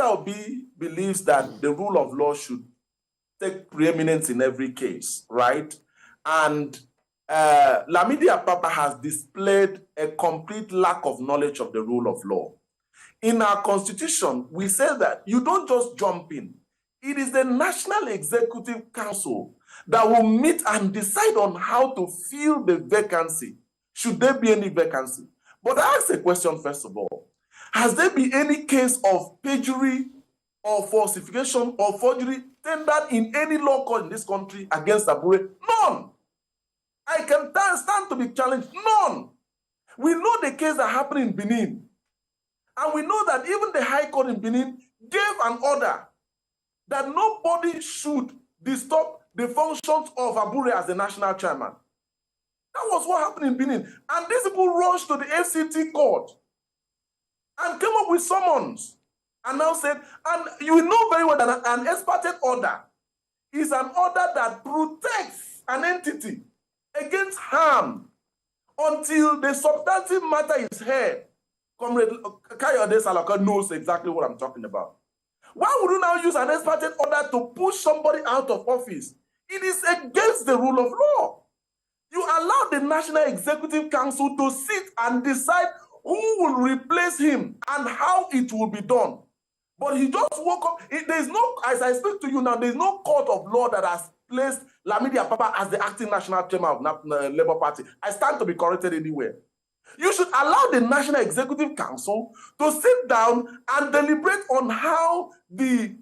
Obi believes that the rule of law should take preeminence in every case, right? And Lamidi Apapa has displayed a complete lack of knowledge of the rule of law. In our constitution, we say that you don't just jump in. It is the National Executive Council that will meet and decide on how to fill the vacancy, should there be any vacancy. But I ask a question first of all. Has there been any case of perjury or falsification or forgery tendered in any law court in this country against Abure? None. I can stand to be challenged. None. We know the case that happened in Benin. And we know that even the High Court in Benin gave an order that nobody should disturb the functions of Abure as the national chairman. That was what happened in Benin. And these people rushed to the FCT court and came up with summons and now said, and you know very well that an ex parte order is an order that protects an entity against harm until the substantive matter is heard. Comrade Kayode Salako knows exactly what I'm talking about. Why would you now use an ex parte order to push somebody out of office? It is against the rule of law. You allow the National Executive Council to sit and decide who will replace him and how it will be done. But he just woke up. There's no, as I speak to you now, there's no court of law that has placed Lamidi Apapa as the acting national chairman of the Labour Party. I stand to be corrected anywhere. You should allow the National Executive Council to sit down and deliberate on how the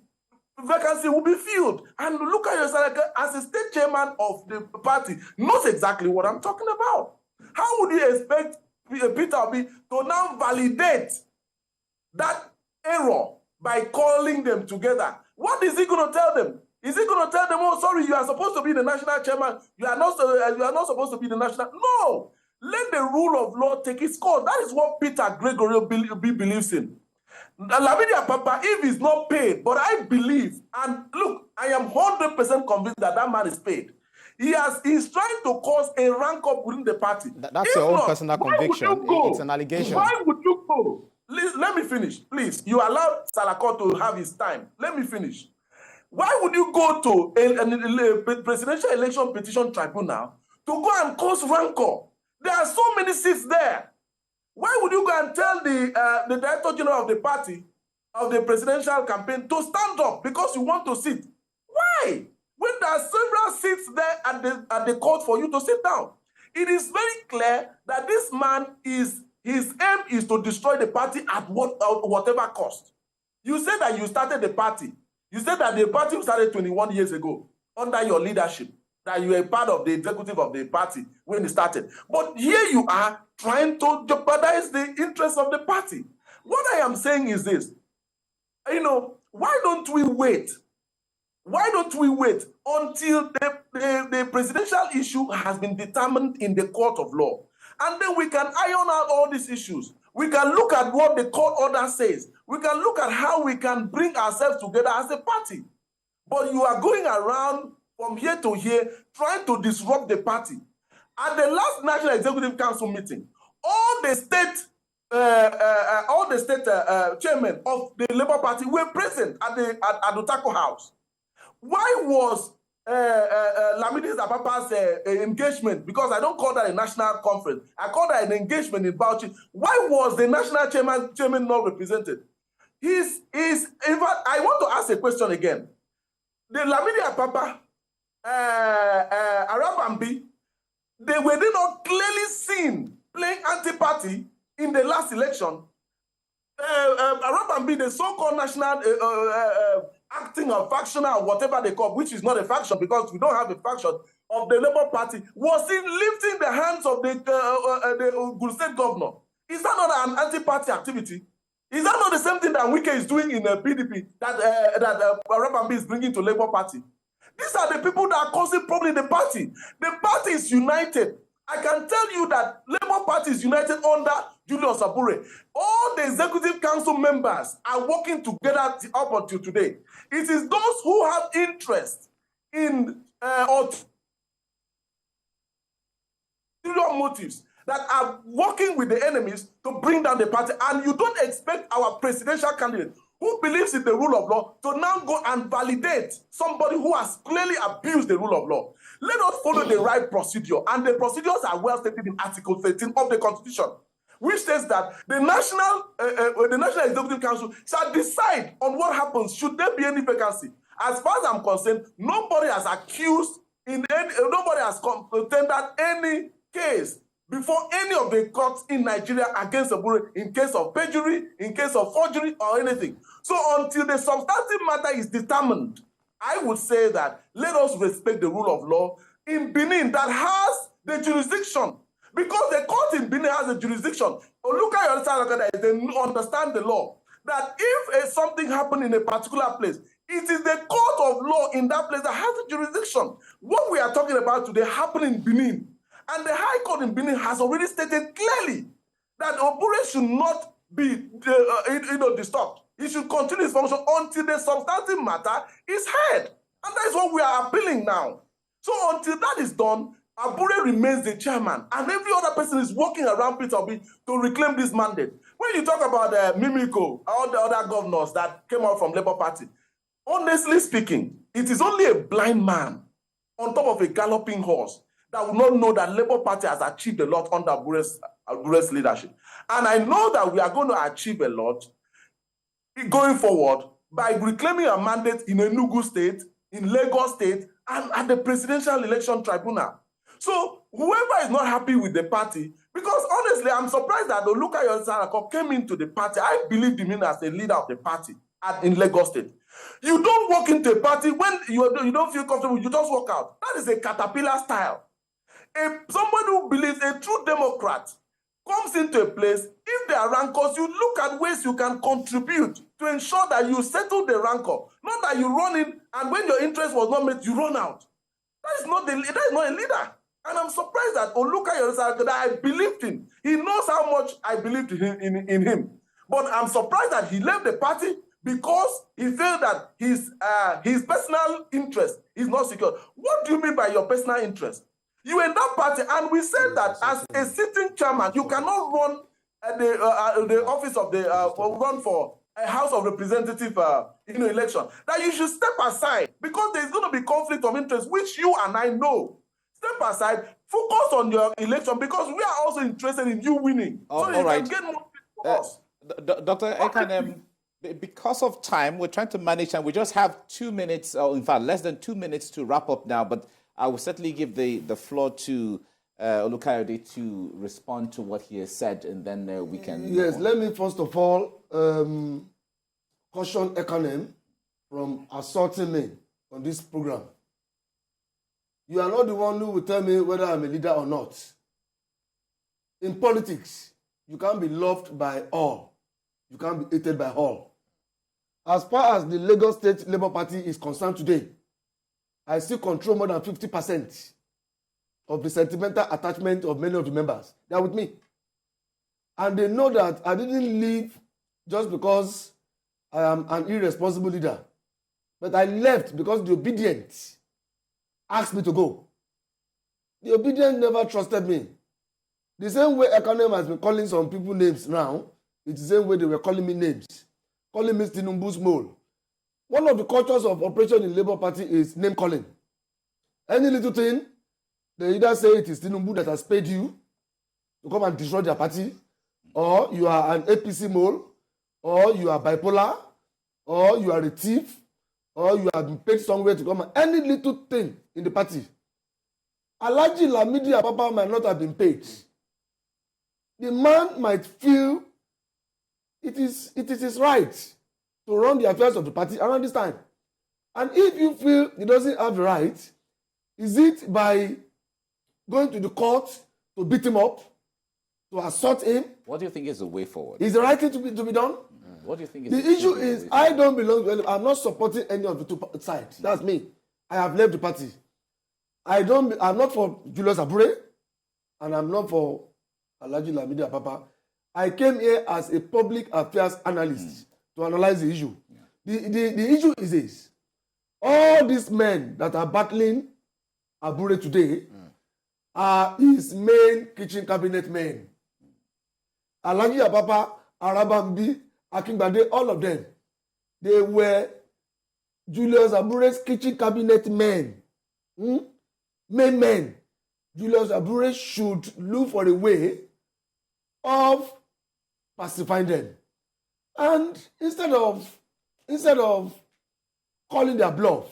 vacancy will be filled. And look at yourself as a state chairman of the party, knows exactly what I'm talking about. How would you expect Peter Obi to now validate that error by calling them together? What is he going to tell them? Is he going to tell them, oh, sorry, you are supposed to be the national chairman. You are not supposed to be the national. No. Let the rule of law take its course. That is what Peter Gregory believes in. Lamidi Apapa, if he's not paid, but I believe, and look, I am 100% convinced that that man is paid. He's trying to cause a rank up within the party. That's if your own personal conviction. It's an allegation. Why would you go? Let me finish, please. You allowed Salako to have his time. Let me finish. Why would you go to a presidential election petition tribunal to go and cause rancor? There are so many seats there. Why would you go and tell the Director General of the party, of the presidential campaign, to stand up because you want to sit? Why? When there are several seats there at the court for you to sit down. It is very clear that this man his aim is to destroy the party at whatever cost. You said that you started the party. You said that the party started 21 years ago under your leadership, that you were part of the executive of the party when it started. But here you are trying to jeopardize the interests of the party. What I am saying is this. Why don't we wait? Why don't we wait until the presidential issue has been determined in the court of law? And then we can iron out all these issues. We can look at what the court order says. We can look at how we can bring ourselves together as a party. But you are going around from here to here, trying to disrupt the party. At the last National Executive Council meeting, all the state chairmen of the Labour Party were present at the Taco House. Why was Lamidi Apapa's engagement? Because I don't call that a national conference. I call that an engagement in Bauchi. Why was the national chairman not represented? In fact, I want to ask a question again. The Lamidi Apapa, Arabambi, they were not clearly seen playing anti-party in the last election. Arabambi, the so-called national acting or factional or whatever they call, which is not a faction because we don't have a faction of the Labour Party, was he lifting the hands of the Ogun State governor? Is that not an anti-party activity? Is that not the same thing that Wike is doing in the PDP that Arabambi is bringing to Labour Party? These are the people that are causing problem in the party. The party is united. I can tell you that Labour Party is united under Julius Abure. All the Executive Council members are working together up until today. It is those who have interest in ulterior motives that are working with the enemies to bring down the party. And you don't expect our presidential candidate, who believes in the rule of law to now go and validate somebody who has clearly abused the rule of law. Let us follow the right procedure, and the procedures are well stated in Article 13 of the Constitution, which says that the National Executive Council shall decide on what happens should there be any vacancy. As far as I'm concerned, nobody has accused nobody has tendered any case before any of the courts in Nigeria against Abure in case of perjury, in case of forgery, or anything. So until the substantive matter is determined, I would say that let us respect the rule of law in Benin that has the jurisdiction. Because the court in Benin has a jurisdiction. Look at your they understand the law. That if something happened in a particular place, it is the court of law in that place that has the jurisdiction. What we are talking about today happened in Benin. And the High Court in Benin has already stated clearly that Abure should not be disturbed. He should continue his function until the substantive matter is heard. And that is what we are appealing now. So until that is done, Abure remains the chairman, and every other person is walking around Peter Obi to reclaim this mandate. When you talk about Mimiko, all the other governors that came out from Labour Party, honestly speaking, it is only a blind man on top of a galloping horse that will not know that Labour Party has achieved a lot under Abure's leadership. And I know that we are going to achieve a lot going forward by reclaiming a mandate in Enugu State, in Lagos State, and at the Presidential Election Tribunal. So whoever is not happy with the party, because honestly, I'm surprised that Olukayo Sarako came into the party. I believed him as a leader of the party in Lagos State. You don't walk into a party when you don't feel comfortable, you just walk out. That is a caterpillar style. Somebody who believes, a true Democrat, comes into a place, if there are rancors, you look at ways you can contribute to ensure that you settle the rancor. Not that you run in, and when your interest was not met, you run out. That is not a leader. And I'm surprised that Olukayo Sarako, that I believed in. He knows how much I believed in him. But I'm surprised that he left the party because he felt that his personal interest is not secure. What do you mean by your personal interest? You in that party, and we said that as a sitting chairman, you cannot run the office of the run for a House of Representative election. That you should step aside because there is going to be conflict of interest, which you and I know. Step aside, focus on your election because we are also interested in you winning. So you can get more for us. Dr. Ekanem, because of time, we're trying to manage, and we just have 2 minutes, or in fact, less than 2 minutes to wrap up now. But I will certainly give the floor to Olukayode to respond to what he has said, and then we can... Yes, let me first of all caution Ekanem from assaulting me on this program. You are not the one who will tell me whether I'm a leader or not. In politics, you can't be loved by all. You can't be hated by all. As far as the Lagos State Labour Party is concerned today, I still control more than 50% of the sentimental attachment of many of the members. They are with me. And they know that I didn't leave just because I am an irresponsible leader. But I left because the obedient asked me to go. The obedient never trusted me. The same way Ekanem has been calling some people names now, it's the same way they were calling me names. Calling me Tinubu's mole. One of the cultures of operation in Labour Party is name calling. Any little thing, they either say it is Tinubu that has paid you to come and destroy their party, or you are an APC mole, or you are bipolar, or you are a thief, or you have been paid somewhere to come and any little thing in the party. Alhaji Lamidi Apapa might not have been paid. The man might feel it is his right to run the affairs of the party around this time. And if you feel he doesn't have the right, is it by going to the court to beat him up, to assault him? What do you think is the way forward? Is the right thing to be done? What do you think is the issue is I don't belong to, I'm not supporting any of the two sides. That's me. I have left the party. I'm not for Julius Abure, and I'm not for Alhaji Lamidi Apapa. I came here as a public affairs analyst to analyze the issue. Yeah. The issue is this. All these men that are battling Abure today are his main kitchen cabinet men. Alhaji Apapa, Arabambi, Akingbade, all of them. They were Julius Abure's kitchen cabinet men. Main men. Julius Abure should look for a way of pacifying them. And instead of calling their bluff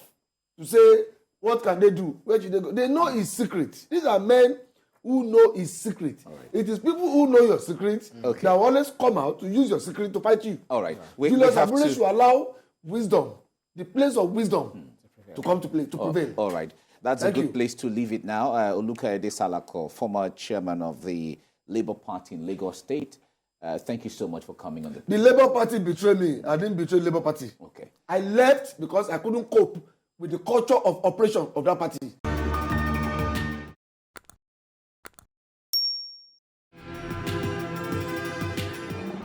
to say, what can they do? Where should they go? They know his secret. These are men who know his secret. Right. It is people who know your secret that will always come out to use your secret to fight you. All right. Julius Abure should allow wisdom, the place of wisdom, to come to play, to prevail. All right. That's a good place to leave it now. Olukayode Salako, former chairman of the Labour Party in Lagos State. Thank you so much for coming on the Labour Party betrayed me. I didn't betray Labour Party. Okay. I left because I couldn't cope with the culture of operation of that party.